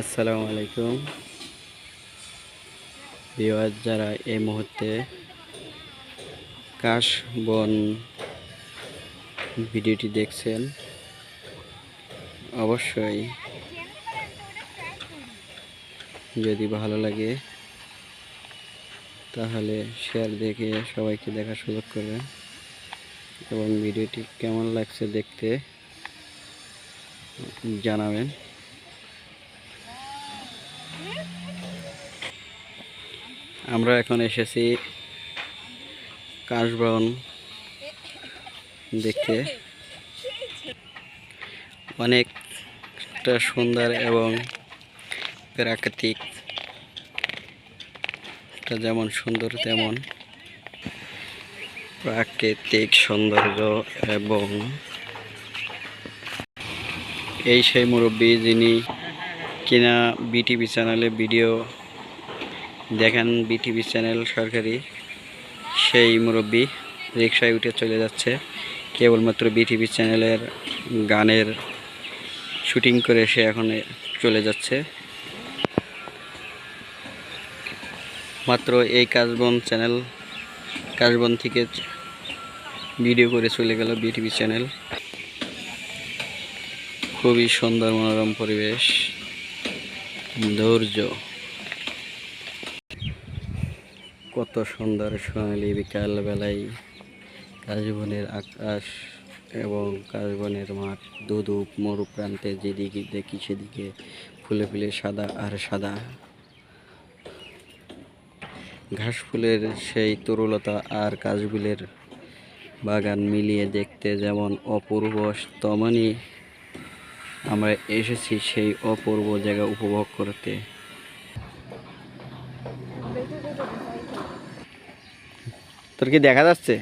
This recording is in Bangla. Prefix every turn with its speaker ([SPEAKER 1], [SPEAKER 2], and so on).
[SPEAKER 1] আসসালামু আলাইকুম ভিউয়ার, যারা এই মুহূর্তে কাশবন ভিডিওটি দেখছেন, অবশ্যই যদি ভালো লাগে তাহলে শেয়ার দেখে সবাইকে দেখার সুযোগ করবেন এবং ভিডিওটি কেমন লাগছে দেখতে জানাবেন। আমরা এখন এসেছি কাশবন দেখতে। অনেকটা সুন্দর এবং প্রাকৃতিক, যেমন সুন্দর তেমন প্রাকৃতিক সৌন্দর্য। এবং এই সেই মুরব্বী যিনি কিনা বিটিভি চ্যানেলে ভিডিও দেখেন, বিটিভি চ্যানেল সরকারি, সেই মুরব্বী রিকশায় উঠে চলে যাচ্ছে। কেবলমাত্র বিটিভি চ্যানেলের গানের শুটিং করে সে এখন চলে যাচ্ছে। মাত্র এই কাশবন থেকে ভিডিও করে চলে গেল বিটিভি চ্যানেল। খুবই সুন্দর মনোরম পরিবেশ, ধৈর্য, কত সুন্দর সোনালি বিকাল বেলায় কাশবনের আকাশ এবং কাশবনের মাঠ, দুধূপ মরু প্রান্তে যেদিকে দেখি সেদিকে ফুলে ফুলে সাদা আর সাদা। ঘাস ফুলের সেই তরুলতা আর কাশফুলের বাগান মিলিয়ে দেখতে যেমন অপূর্ব, তেমনই আমরা এসেছি সেই অপূর্ব জায়গা উপভোগ করতে। তোর কি দেখা যাচ্ছে?